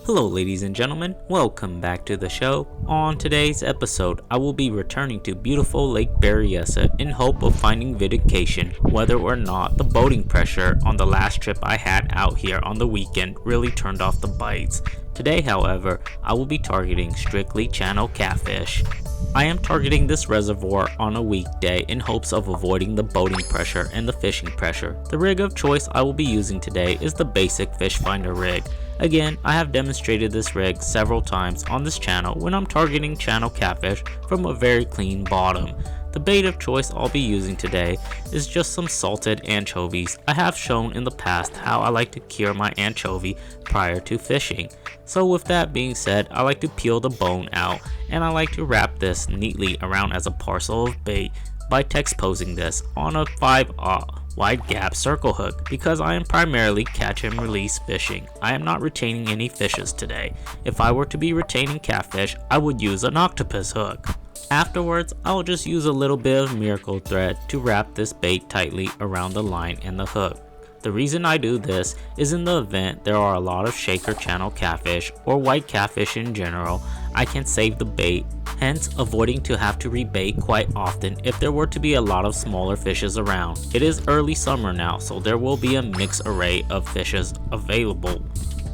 Hello ladies and gentlemen, welcome back to the show. On today's episode, I will be returning to beautiful Lake Berryessa in hope of finding vindication, whether or not the boating pressure on the last trip I had out here on the weekend really turned off the bites. Today, however, I will be targeting strictly channel catfish. I am targeting this reservoir on a weekday in hopes of avoiding the boating pressure and the fishing pressure. The rig of choice I will be using today is the basic fish finder rig. Again, I have demonstrated this rig several times on this channel when I'm targeting channel catfish from a very clean bottom. The bait of choice I'll be using today is just some salted anchovies. I have shown in the past how I like to cure my anchovy prior to fishing. So with that being said, I like to peel the bone out and I like to wrap this neatly around as a parcel of bait by texposing this on a 5/0 wide gap circle hook because I am primarily catch and release fishing. I am not retaining any fishes today. If I were to be retaining catfish, I would use an octopus hook. Afterwards, I'll just use a little bit of miracle thread to wrap this bait tightly around the line and the hook. The reason I do this is in the event there are a lot of shaker channel catfish or white catfish in general, I can save the bait, hence avoiding to have to rebait quite often if there were to be a lot of smaller fishes around. It is early summer now, so there will be a mixed array of fishes available.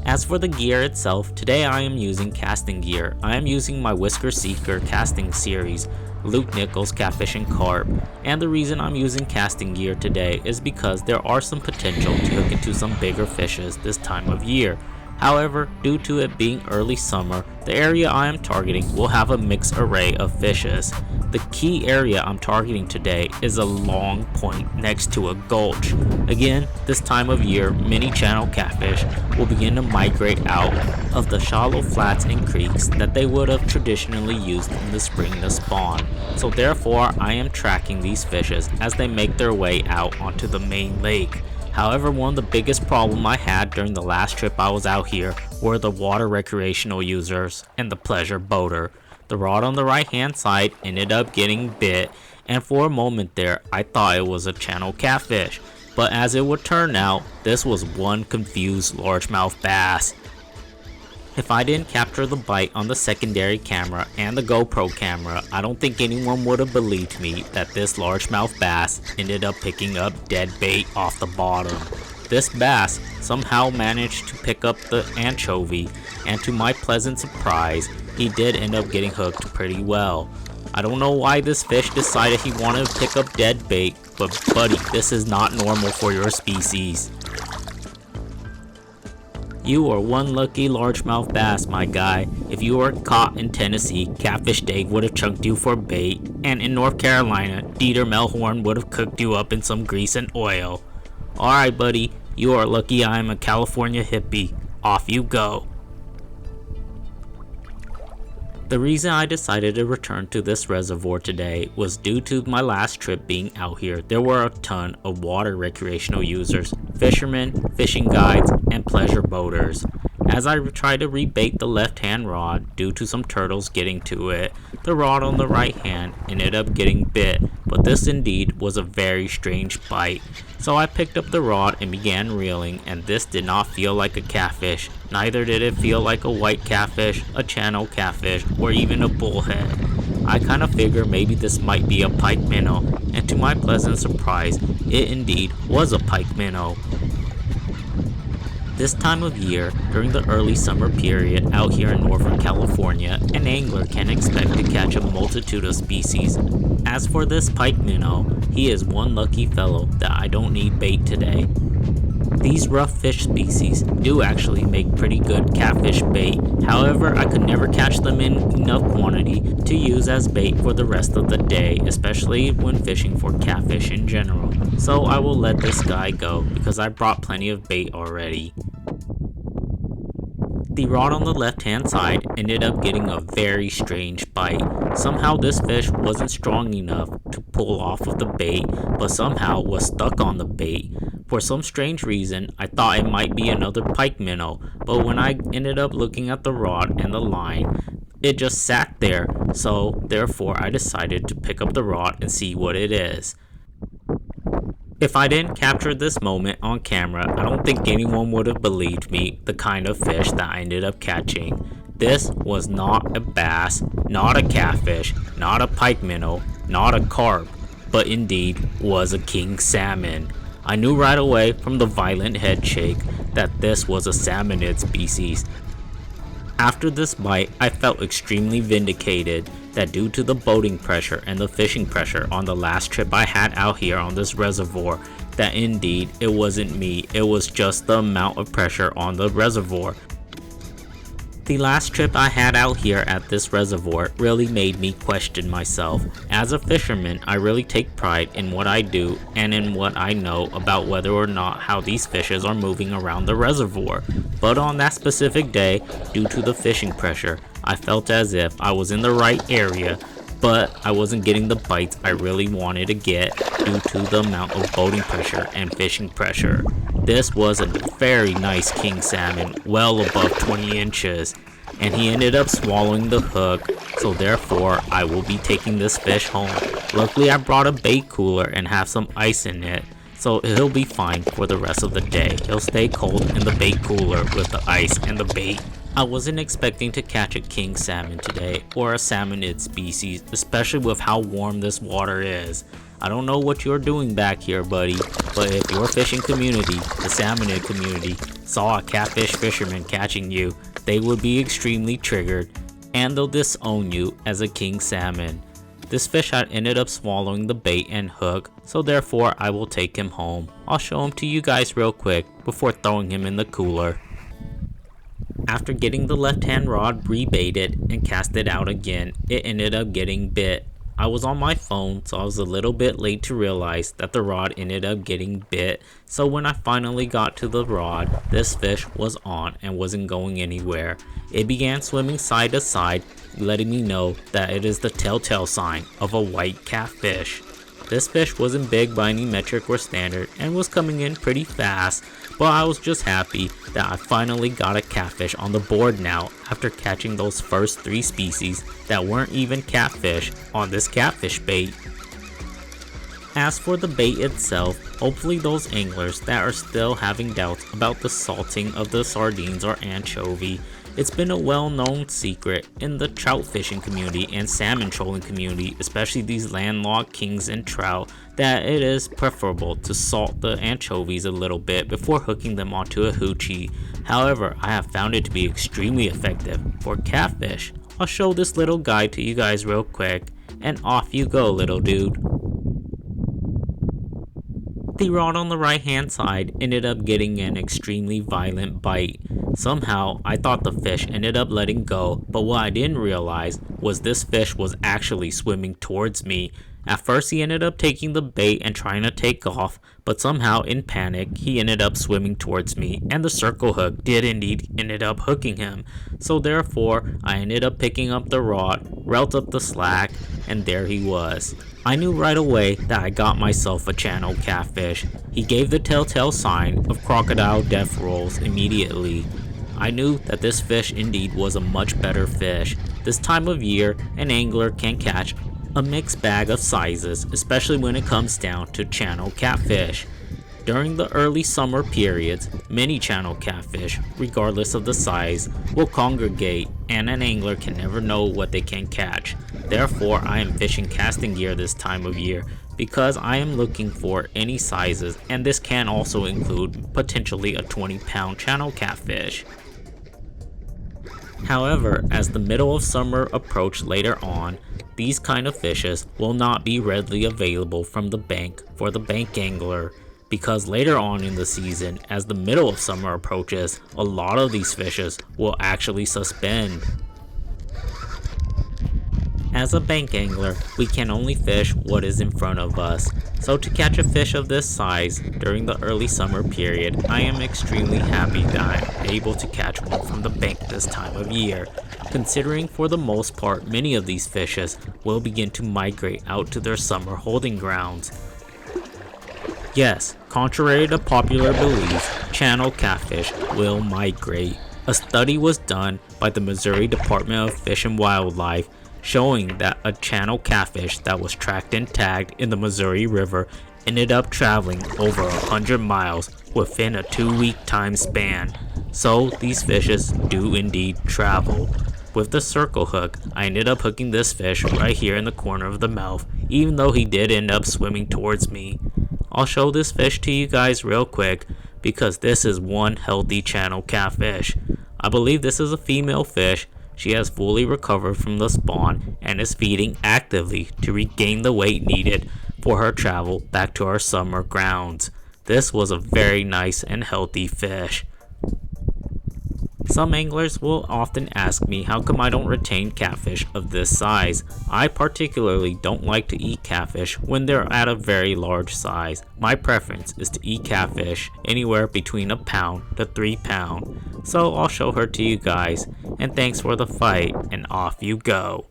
As for the gear itself, today I am using casting gear. I am using my Whisker Seeker casting series, Luke Nichols Catfish and Carp, and the reason I'm using casting gear today is because there are some potential to hook into some bigger fishes this time of year. However, due to it being early summer, the area I am targeting will have a mixed array of fishes. The key area I'm targeting today is a long point next to a gulch. Again, this time of year, many channel catfish will begin to migrate out of the shallow flats and creeks that they would have traditionally used in the spring to spawn. So therefore, I am tracking these fishes as they make their way out onto the main lake. However, one of the biggest problems I had during the last trip I was out here were the water recreational users and the pleasure boater. The rod on the right hand side ended up getting bit, and for a moment there I thought it was a channel catfish, but as it would turn out, this was one confused largemouth bass. If I didn't capture the bite on the secondary camera and the GoPro camera, I don't think anyone would have believed me that this largemouth bass ended up picking up dead bait off the bottom. This bass somehow managed to pick up the anchovy, and to my pleasant surprise, he did end up getting hooked pretty well. I don't know why this fish decided he wanted to pick up dead bait, but buddy, this is not normal for your species. You are one lucky largemouth bass, my guy. If you were caught in Tennessee, Catfish Dave would have chunked you for bait, and in North Carolina, Dieter Melhorn would have cooked you up in some grease and oil. Alright buddy, you are lucky I am a California hippie. Off you go. The reason I decided to return to this reservoir today was due to my last trip being out here. There were a ton of water recreational users, fishermen, fishing guides, and pleasure boaters. As I tried to rebait the left hand rod due to some turtles getting to it, the rod on the right hand ended up getting bit, but this indeed was a very strange bite. So I picked up the rod and began reeling, and this did not feel like a catfish. Neither did it feel like a white catfish, a channel catfish, or even a bullhead. I kind of figured maybe this might be a pike minnow, and to my pleasant surprise, it indeed was a pike minnow. This time of year, during the early summer period out here in Northern California, an angler can expect to catch a multitude of species. As for this pike minnow, he is one lucky fellow that I don't need bait today. These rough fish species do actually make pretty good catfish bait, however I could never catch them in enough quantity to use as bait for the rest of the day, especially when fishing for catfish in general. So I will let this guy go because I brought plenty of bait already. The rod on the left hand side ended up getting a very strange bite. Somehow this fish wasn't strong enough to pull off of the bait, but somehow was stuck on the bait. For some strange reason, I thought it might be another pike minnow, but when I ended up looking at the rod and the line, it just sat there, so therefore I decided to pick up the rod and see what it is. If I didn't capture this moment on camera, I don't think anyone would have believed me the kind of fish that I ended up catching. This was not a bass, not a catfish, not a pike minnow, not a carp, but indeed was a king salmon. I knew right away from the violent head shake that this was a salmonid species. After this bite, I felt extremely vindicated that due to the boating pressure and the fishing pressure on the last trip I had out here on this reservoir, that indeed it wasn't me, it was just the amount of pressure on the reservoir. The last trip I had out here at this reservoir really made me question myself. As a fisherman, I really take pride in what I do and in what I know about whether or not how these fishes are moving around the reservoir. But on that specific day, due to the fishing pressure, I felt as if I was in the right area, but I wasn't getting the bites I really wanted to get due to the amount of boating pressure and fishing pressure. This was a very nice king salmon, well above 20 inches, and he ended up swallowing the hook, so therefore I will be taking this fish home. Luckily I brought a bait cooler and have some ice in it, so he'll be fine for the rest of the day. He'll stay cold in the bait cooler with the ice and the bait. I wasn't expecting to catch a king salmon today, or a salmonid species, especially with how warm this water is. I don't know what you're doing back here, buddy, but if your fishing community, the salmonid community, saw a catfish fisherman catching you, they would be extremely triggered, and they'll disown you as a king salmon. This fish had ended up swallowing the bait and hook, so therefore I will take him home. I'll show him to you guys real quick before throwing him in the cooler. After getting the left hand rod rebaited and casted out again, it ended up getting bit. I was on my phone, so I was a little bit late to realize that the rod ended up getting bit. So when I finally got to the rod, this fish was on and wasn't going anywhere. It began swimming side to side, letting me know that it is the telltale sign of a white catfish. This fish wasn't big by any metric or standard and was coming in pretty fast, but I was just happy that I finally got a catfish on the board now after catching those first 3 species that weren't even catfish on this catfish bait. As for the bait itself, hopefully those anglers that are still having doubts about the salting of the sardines or anchovy, it's been a well-known secret in the trout fishing community and salmon trolling community, especially these landlocked kings and trout, that it is preferable to salt the anchovies a little bit before hooking them onto a hoochie. However, I have found it to be extremely effective for catfish. I'll show this little guide to you guys real quick, and off you go, little dude. The rod on the right hand side ended up getting an extremely violent bite. Somehow I thought the fish ended up letting go, but what I didn't realize was this fish was actually swimming towards me. At first he ended up taking the bait and trying to take off, but somehow in panic he ended up swimming towards me, and the circle hook did indeed ended up hooking him. So therefore I ended up picking up the rod, reeled up the slack, and there he was. I knew right away that I got myself a channel catfish. He gave the telltale sign of crocodile death rolls immediately. I knew that this fish indeed was a much better fish. This time of year, an angler can catch a mixed bag of sizes, especially when it comes down to channel catfish. During the early summer periods, many channel catfish, regardless of the size, will congregate, and an angler can never know what they can catch. Therefore, I am fishing casting gear this time of year because I am looking for any sizes, and this can also include potentially a 20-pound channel catfish. However, as the middle of summer approached later on, these kind of fishes will not be readily available from the bank for the bank angler, because later on in the season, as the middle of summer approaches, a lot of these fishes will actually suspend. As a bank angler, we can only fish what is in front of us, so to catch a fish of this size during the early summer period, I am extremely happy that I am able to catch one from the bank this time of year, considering for the most part many of these fishes will begin to migrate out to their summer holding grounds. Yes, contrary to popular belief, channel catfish will migrate. A study was done by the Missouri Department of Fish and Wildlife showing that a channel catfish that was tracked and tagged in the Missouri River ended up traveling over 100 miles within a 2-week time span. So these fishes do indeed travel. With the circle hook, I ended up hooking this fish right here in the corner of the mouth, even though he did end up swimming towards me. I'll show this fish to you guys real quick because this is one healthy channel catfish. I believe this is a female fish. She has fully recovered from the spawn and is feeding actively to regain the weight needed for her travel back to our summer grounds. This was a very nice and healthy fish. Some anglers will often ask me how come I don't retain catfish of this size. I particularly don't like to eat catfish when they're at a very large size. My preference is to eat catfish anywhere between a pound to 3 pounds. So I'll show her to you guys, and thanks for the fight, and off you go.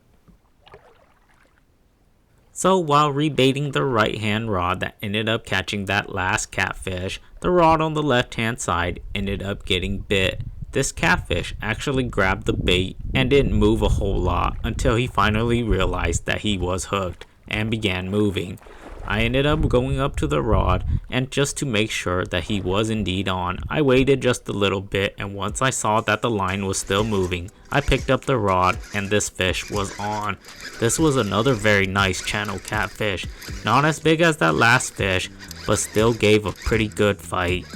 So while rebaiting the right hand rod that ended up catching that last catfish, the rod on the left hand side ended up getting bit. This catfish actually grabbed the bait and didn't move a whole lot until he finally realized that he was hooked and began moving. I ended up going up to the rod, and just to make sure that he was indeed on, I waited just a little bit, and once I saw that the line was still moving, I picked up the rod and this fish was on. This was another very nice channel catfish, not as big as that last fish, but still gave a pretty good fight.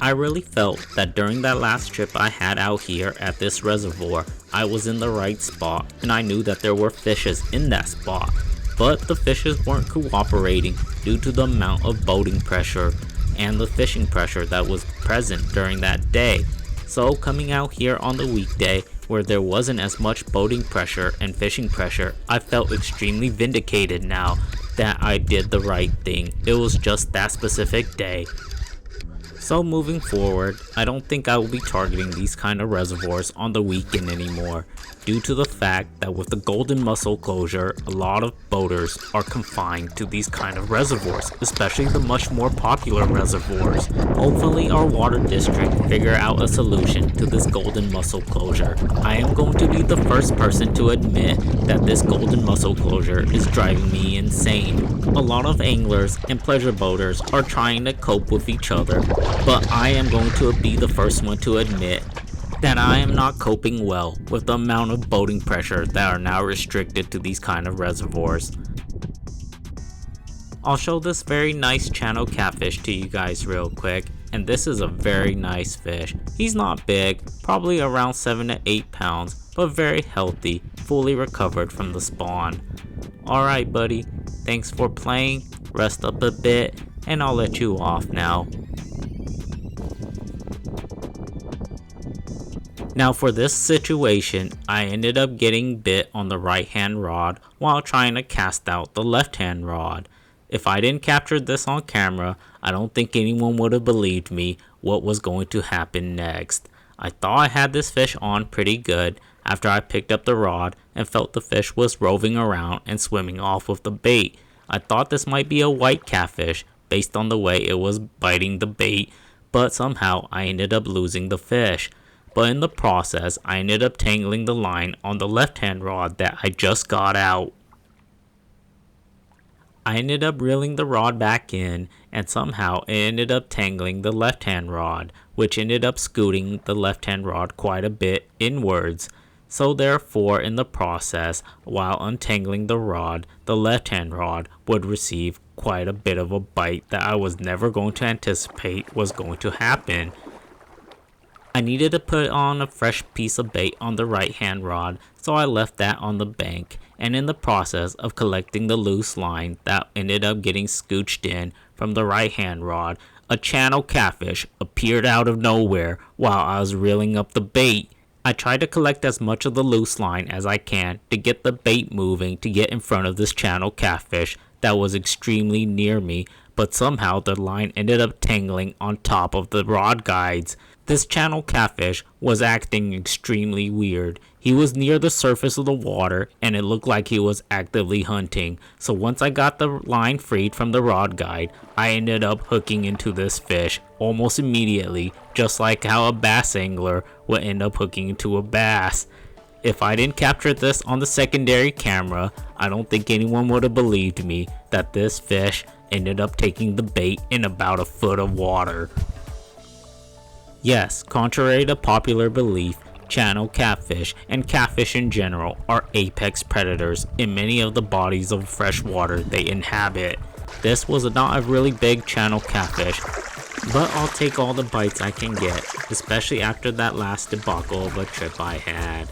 I really felt that during that last trip I had out here at this reservoir, I was in the right spot and I knew that there were fishes in that spot. But the fishes weren't cooperating due to the amount of boating pressure and the fishing pressure that was present during that day. So coming out here on the weekday where there wasn't as much boating pressure and fishing pressure, I felt extremely vindicated now that I did the right thing. It was just that specific day. So moving forward, I don't think I will be targeting these kind of reservoirs on the weekend anymore, due to the fact that with the golden mussel closure, a lot of boaters are confined to these kind of reservoirs, especially the much more popular reservoirs. Hopefully our water district figure out a solution to this golden mussel closure. I am going to be the first person to admit that this golden mussel closure is driving me insane. A lot of anglers and pleasure boaters are trying to cope with each other, but I am going to be the first one to admit that I am not coping well with the amount of boating pressure that are now restricted to these kind of reservoirs. I'll show this very nice channel catfish to you guys real quick, and this is a very nice fish. He's not big, probably around 7 to 8 pounds, but very healthy, fully recovered from the spawn. Alright buddy, thanks for playing, rest up a bit, and I'll let you off now. Now for this situation, I ended up getting bit on the right hand rod while trying to cast out the left hand rod. If I didn't capture this on camera, I don't think anyone would have believed me what was going to happen next. I thought I had this fish on pretty good after I picked up the rod and felt the fish was roving around and swimming off with the bait. I thought this might be a white catfish based on the way it was biting the bait, but somehow I ended up losing the fish. But in the process, I ended up tangling the line on the left-hand rod that I just got out. I ended up reeling the rod back in, and somehow it ended up tangling the left-hand rod, which ended up scooting the left-hand rod quite a bit inwards. So therefore, in the process, while untangling the rod, the left-hand rod would receive quite a bit of a bite that I was never going to anticipate was going to happen. I needed to put on a fresh piece of bait on the right hand rod, so I left that on the bank, and in the process of collecting the loose line that ended up getting scooched in from the right hand rod, a channel catfish appeared out of nowhere while I was reeling up the bait. I tried to collect as much of the loose line as I can to get the bait moving to get in front of this channel catfish that was extremely near me, but somehow the line ended up tangling on top of the rod guides. This channel catfish was acting extremely weird. He was near the surface of the water and it looked like he was actively hunting. So once I got the line freed from the rod guide, I ended up hooking into this fish almost immediately, just like how a bass angler would end up hooking into a bass. If I didn't capture this on the secondary camera, I don't think anyone would have believed me that this fish ended up taking the bait in about a foot of water. Yes, contrary to popular belief, channel catfish and catfish in general are apex predators in many of the bodies of fresh water they inhabit. This was not a really big channel catfish, but I'll take all the bites I can get, especially after that last debacle of a trip I had.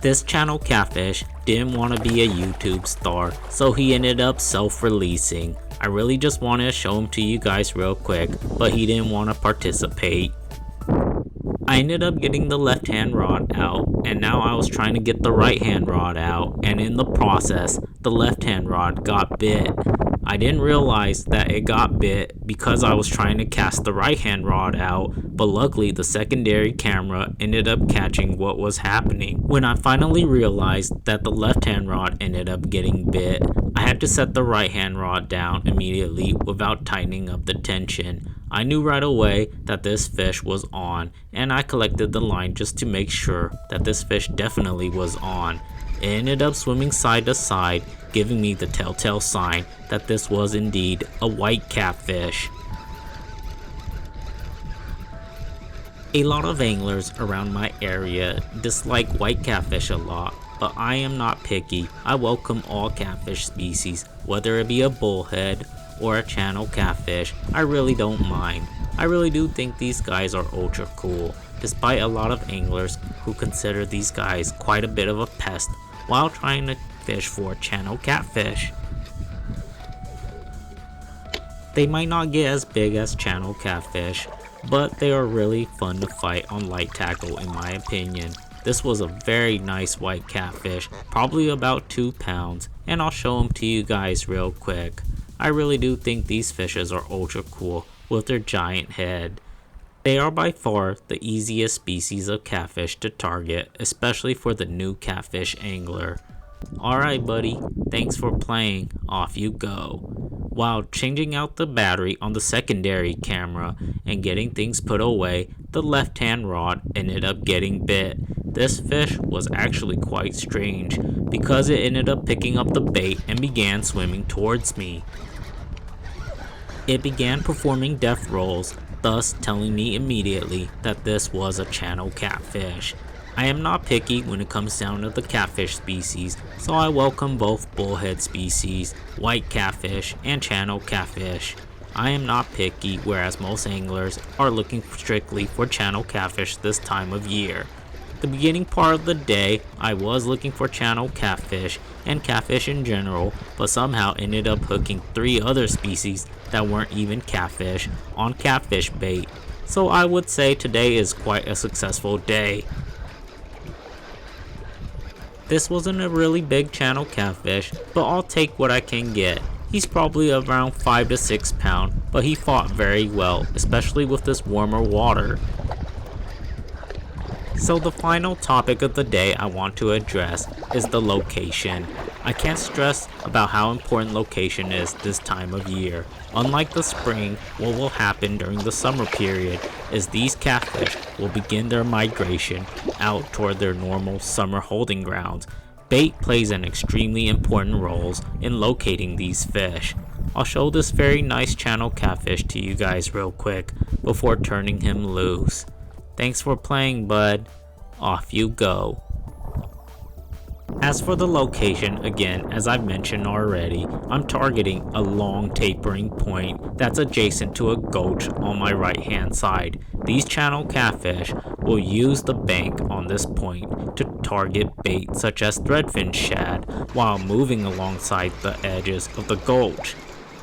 This channel catfish didn't want to be a YouTube star, so he ended up self-releasing. I really just wanted to show him to you guys real quick, but he didn't want to participate. I ended up getting the left hand rod out, and now I was trying to get the right hand rod out, and in the process, the left hand rod got bit. I didn't realize that it got bit because I was trying to cast the right hand rod out, but luckily the secondary camera ended up catching what was happening. When I finally realized that the left hand rod ended up getting bit, I had to set the right hand rod down immediately without tightening up the tension. I knew right away that this fish was on, and I collected the line just to make sure that this fish definitely was on. It ended up swimming side to side, giving me the telltale sign that this was indeed a white catfish. A lot of anglers around my area dislike white catfish a lot, but I am not picky. I welcome all catfish species, whether it be a bullhead or a channel catfish. I really don't mind. I really do think these guys are ultra cool, despite a lot of anglers who consider these guys quite a bit of a pest while trying to fish for channel catfish. They might not get as big as channel catfish, but they are really fun to fight on light tackle in my opinion. This was a very nice white catfish, probably about 2 pounds, and I'll show them to you guys real quick. I really do think these fishes are ultra cool with their giant head. They are by far the easiest species of catfish to target, especially for the new catfish angler. Alright buddy, thanks for playing, off you go. While changing out the battery on the secondary camera and getting things put away, the left hand rod ended up getting bit. This fish was actually quite strange because it ended up picking up the bait and began swimming towards me. It began performing death rolls, thus telling me immediately that this was a channel catfish. I am not picky when it comes down to the catfish species, so I welcome both bullhead species, white catfish, and channel catfish. I am not picky, whereas most anglers are looking strictly for channel catfish this time of year. The beginning part of the day, I was looking for channel catfish and catfish in general, but somehow ended up hooking 3 other species that weren't even catfish on catfish bait. So I would say today is quite a successful day. This wasn't a really big channel catfish, but I'll take what I can get. He's probably around 5 to 6 pounds, but he fought very well, especially with this warmer water. So the final topic of the day I want to address is the location. I can't stress about how important location is this time of year. Unlike the spring, what will happen during the summer period is these catfish will begin their migration out toward their normal summer holding grounds. Bait plays an extremely important role in locating these fish. I'll show this very nice channel catfish to you guys real quick before turning him loose. Thanks for playing, bud. Off you go. As for the location, again, as I've mentioned already, I'm targeting a long tapering point that's adjacent to a gulch on my right hand side. These channel catfish will use the bank on this point to target bait such as threadfin shad while moving alongside the edges of the gulch.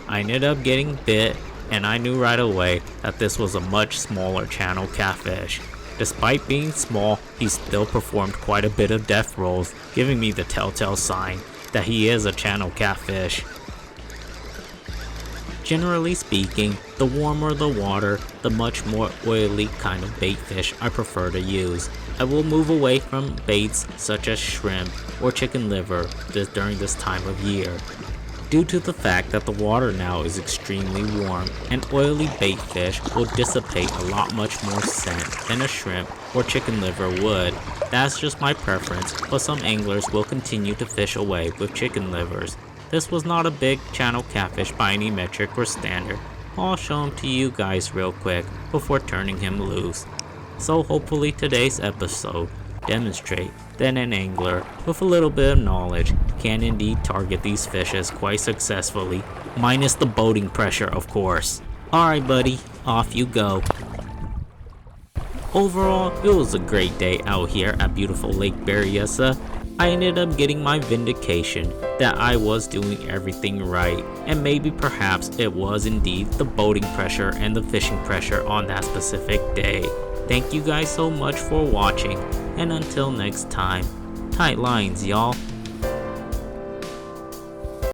I ended up getting bit, and I knew right away that this was a much smaller channel catfish. Despite being small, he still performed quite a bit of death rolls, giving me the telltale sign that he is a channel catfish. Generally speaking, the warmer the water, the much more oily kind of bait fish I prefer to use. I will move away from baits such as shrimp or chicken liver during this time of year. due to the fact that the water now is extremely warm, and oily bait fish will dissipate a lot much more scent than a shrimp or chicken liver would. That's just my preference, but some anglers will continue to fish away with chicken livers. This was not a big channel catfish by any metric or standard. I'll show him to you guys real quick before turning him loose. So hopefully today's episode demonstrate that an angler with a little bit of knowledge can indeed target these fishes quite successfully, minus the boating pressure of course. Alright buddy, off you go. Overall, it was a great day out here at beautiful Lake Berryessa. I ended up getting my vindication that I was doing everything right, and maybe perhaps it was indeed the boating pressure and the fishing pressure on that specific day. Thank you guys so much for watching, and until next time, tight lines y'all.